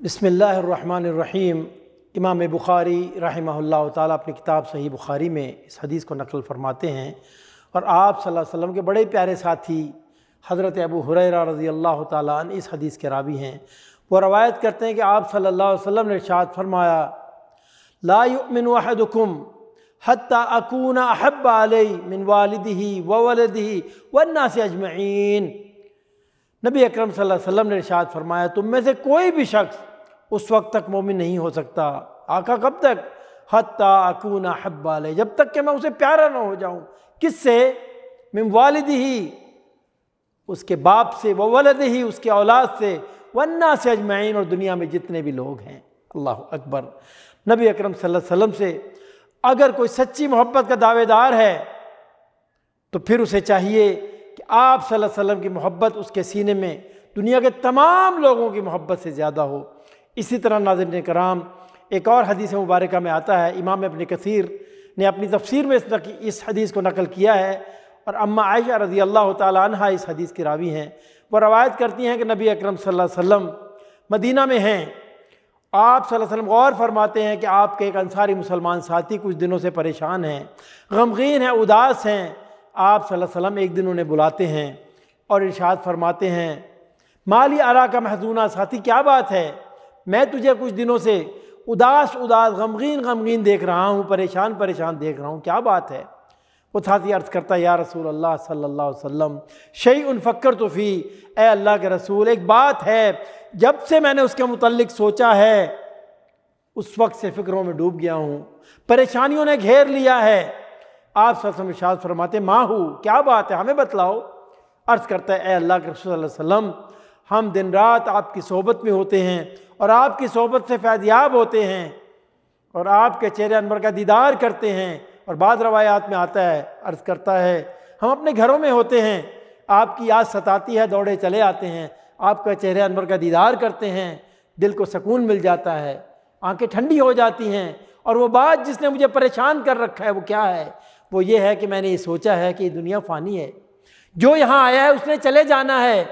بسم اللہ الرحمن الرحیم۔ امام بخاری رحمہ اللہ تعالیٰ اپنی کتاب صحیح بخاری میں اس حدیث کو نقل فرماتے ہیں، اور آپ صلی اللہ علیہ وسلم کے بڑے پیارے ساتھی حضرت ابو ہریرہ رضی اللہ تعالیٰ عنہ اس حدیث کے راوی ہیں۔ وہ روایت کرتے ہیں کہ آپ صلی اللہ علیہ وسلم نے ارشاد فرمایا، لا یؤمن احدکم حتی اکون احب علیہ من والدہ وولدہ والناس اجمعین۔ نبی اکرم صلی اللہ علیہ وسلم نے ارشاد فرمایا، تم میں سے کوئی بھی شخص اس وقت تک مومن نہیں ہو سکتا۔ آقا کب تک؟ حتی اکون احب علیہ، جب تک کہ میں اسے پیارا نہ ہو جاؤں۔ کس سے؟ من والدہ، اس کے باپ سے، وولدہ، اس کے اولاد سے، والناس اجمعین، اور دنیا میں جتنے بھی لوگ ہیں۔ اللہ اکبر۔ نبی اکرم صلی اللہ علیہ وسلم سے اگر کوئی سچی محبت کا دعوے دار ہے تو پھر اسے چاہیے کہ آپ صلی اللہ علیہ وسلم کی محبت اس کے سینے میں دنیا کے تمام لوگوں کی محبت سے زیادہ ہو۔ اسی طرح ناظرین کرام، ایک اور حدیث مبارکہ میں آتا ہے، امام ابن کثیر نے اپنی تفسیر میں اس حدیث کو نقل کیا ہے، اور اماں عائشہ رضی اللہ تعالی عنہ اس حدیث کی راوی ہیں۔ وہ روایت کرتی ہیں کہ نبی اکرم صلی اللہ علیہ وسلم مدینہ میں ہیں۔ آپ صلی اللہ علیہ وسلم غور فرماتے ہیں کہ آپ کے ایک انصاری مسلمان ساتھی کچھ دنوں سے پریشان ہیں، غمگین ہیں، اداس ہیں۔ آپ صلی اللہ علیہ وسلم ایک دن انہیں بلاتے ہیں اور ارشاد فرماتے ہیں، مالی اراک محزونہ، ساتھی کیا بات ہے؟ میں تجھے کچھ دنوں سے اداس غمگین دیکھ رہا ہوں، پریشان دیکھ رہا ہوں، کیا بات ہے؟ وہ ساتھی عرض کرتا ہے، یا رسول اللہ صلی اللہ علیہ وسلم، شیء فکرت فی، اے اللہ کے رسول، ایک بات ہے، جب سے میں نے اس کے متعلق سوچا ہے اس وقت سے فکروں میں ڈوب گیا ہوں، پریشانیوں نے گھیر لیا ہے۔ آپ صلی اللہ علیہ وسلم ارشاد فرماتے، ما ہو، کیا بات ہے، ہمیں بتلاؤ۔ عرض کرتا ہے، اے اللہ کے رسول صلی اللہ علیہ وسلم، ہم دن رات آپ کی صحبت میں ہوتے ہیں اور آپ کی صحبت سے فیضیاب ہوتے ہیں اور آپ کے چہرے انور کا دیدار کرتے ہیں، اور بعض روایات میں آتا ہے، عرض کرتا ہے، ہم اپنے گھروں میں ہوتے ہیں، آپ کی یاد ستاتی ہے، دوڑے چلے آتے ہیں، آپ کا چہرے انور کا دیدار کرتے ہیں، دل کو سکون مل جاتا ہے، آنکھیں ٹھنڈی ہو جاتی ہیں۔ اور وہ بات جس نے مجھے پریشان کر رکھا ہے وہ کیا ہے؟ وہ یہ ہے کہ میں نے یہ سوچا ہے کہ یہ دنیا فانی ہے، جو یہاں آیا ہے اس نے چلے جانا ہے۔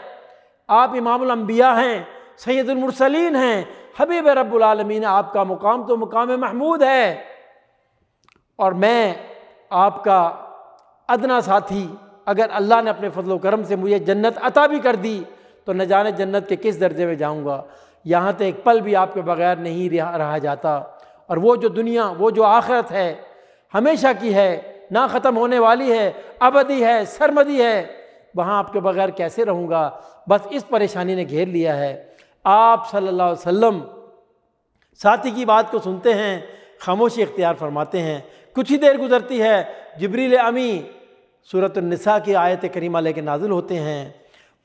آپ امام الانبیاء ہیں، سید المرسلین ہیں، حبیب رب العالمین، آپ کا مقام تو مقام محمود ہے، اور میں آپ کا ادنا ساتھی، اگر اللہ نے اپنے فضل و کرم سے مجھے جنت عطا بھی کر دی تو نہ جانے جنت کے کس درجے میں جاؤں گا۔ یہاں تک ایک پل بھی آپ کے بغیر نہیں رہا جاتا، اور وہ جو دنیا، وہ جو آخرت ہے، ہمیشہ کی ہے، نہ ختم ہونے والی ہے، ابدی ہے، سرمدی ہے، وہاں آپ کے بغیر کیسے رہوں گا؟ بس اس پریشانی نے گھیر لیا ہے۔ آپ صلی اللہ علیہ وسلم ساتھی کی بات کو سنتے ہیں، خاموشی اختیار فرماتے ہیں۔ کچھ ہی دیر گزرتی ہے، جبریل امی سورۃ النساء کی آیت کریمہ لے کے نازل ہوتے ہیں،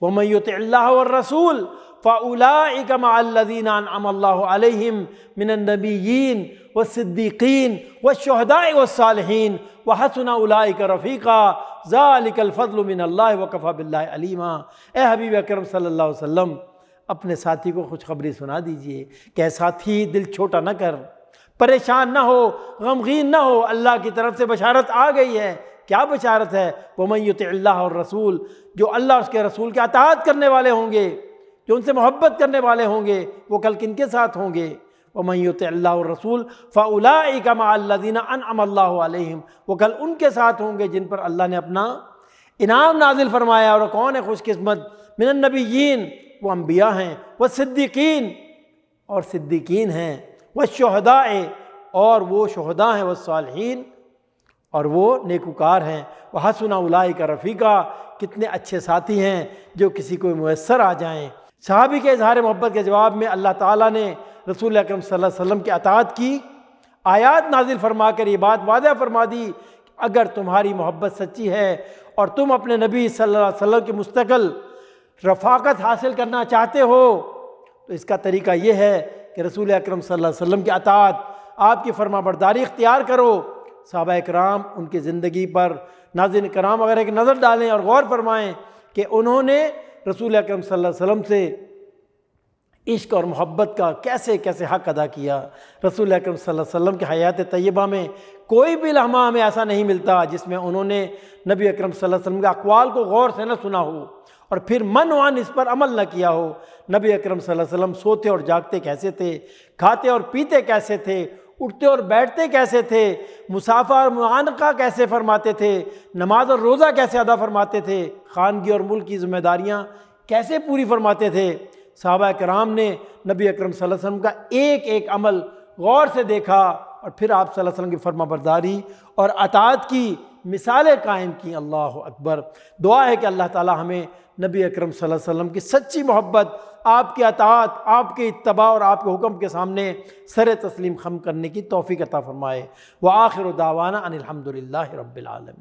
وَمَن يُطِعِ اللَّهَ وَالرَّسُولَ فَأُولَٰئِكَ مَعَ الَّذِينَ أَنْعَمَ اللَّهُ عَلَيْهِمْ مِنَ النَّبِيِّينَ وَالصِّدِّيقِينَ وَالشُّهَدَاءِ وَالصَّالِحِينَ وَحَسُنَ أُولَٰئِكَ رَفِيقًا ذَلِكَ الْفَضْلُ مِنَ اللَّهِ وَكَفَىٰ بِاللَّهِ عَلِيمًا۔ اے حبیب اکرم صلی اللہ علیہ وسلم، اپنے ساتھی کو خوشخبری سنا دیجئے کہ اے ساتھی، دل چھوٹا نہ کر، پریشان نہ ہو، غمگین نہ ہو، اللہ کی طرف سے بشارت آ گئی ہے۔ کیا بشارت ہے؟ وَمَن يُطِعِ اللَّهَ وَالرَّسُولَ، جو اللہ اس کے رسول کی اطاعت کرنے والے ہوں گے، جو ان سے محبت کرنے والے ہوں گے، وہ کل کن کے ساتھ ہوں گے؟ وَمَن يُطِعِ اللَّهَ وَالرَّسُولَ فَأُولَٰئِكَ مَعَ الَّذِينَ أَنْعَمَ اللَّهُ عَلَيْهِمْ، وہ کل ان کے ساتھ ہوں گے جن پر اللہ نے اپنا انعام نازل فرمایا۔ اور کون ہے خوش قسمت؟ من النبیین، وہ انبیاء ہیں، والصدیقین، اور صدیقین ہیں، والشہداء، اور وہ شہداء ہیں، والصالحین، اور وہ نیکوکار ہیں، وحسن اولئک رفیقا، کتنے اچھے ساتھی ہیں جو کسی کو میسر آ جائیں۔ صحابی کے اظہار محبت کے جواب میں اللہ تعالیٰ نے رسول اکرم صلی اللہ علیہ وسلم کی اطاعت کی آیات نازل فرما کر یہ بات واضح فرما دی کہ اگر تمہاری محبت سچی ہے اور تم اپنے نبی صلی اللہ علیہ وسلم کی مستقل رفاقت حاصل کرنا چاہتے ہو تو اس کا طریقہ یہ ہے کہ رسول اکرم صلی اللہ علیہ وسلم کی اطاعت، آپ کی فرما برداری اختیار کرو۔ صحابہ کرام ان کی زندگی پر ناظرین کرام اگر ایک نظر ڈالیں اور غور فرمائیں کہ انہوں نے رسول اکرم صلی اللہ علیہ وسلم سے عشق اور محبت کا کیسے کیسے حق ادا کیا۔ رسول اکرم صلی اللہ علیہ وسلم کی حیات طیبہ میں کوئی بھی لمحہ ہمیں ایسا نہیں ملتا جس میں انہوں نے نبی اکرم صلی اللہ علیہ وسلم کے اقوال کو غور سے نہ سنا ہو اور پھر من وان اس پر عمل نہ کیا ہو۔ نبی اکرم صلی اللہ علیہ وسلم سوتے اور جاگتے کیسے تھے، کھاتے اور پیتے کیسے تھے، اٹھتے اور بیٹھتے کیسے تھے، مسافہ اور معانقہ کیسے فرماتے تھے، نماز اور روزہ کیسے ادا فرماتے تھے، خانگی اور ملک کی ذمہ داریاں کیسے پوری فرماتے تھے۔ صحابہ کرام نے نبی اکرم صلی اللہ علیہ وسلم کا ایک ایک عمل غور سے دیکھا اور پھر آپ صلی اللہ علیہ وسلم کی فرما برداری اور اطاعت کی مثالیں قائم کی۔ اللہ اکبر۔ دعا ہے کہ اللہ تعالی ہمیں نبی اکرم صلی اللہ علیہ وسلم کی سچی محبت، آپ کی اطاعت، آپ کے اتباع اور آپ کے حکم کے سامنے سر تسلیم خم کرنے کی توفیق عطا فرمائے۔ وآخر دعوانا ان الحمد للہ رب العالمین۔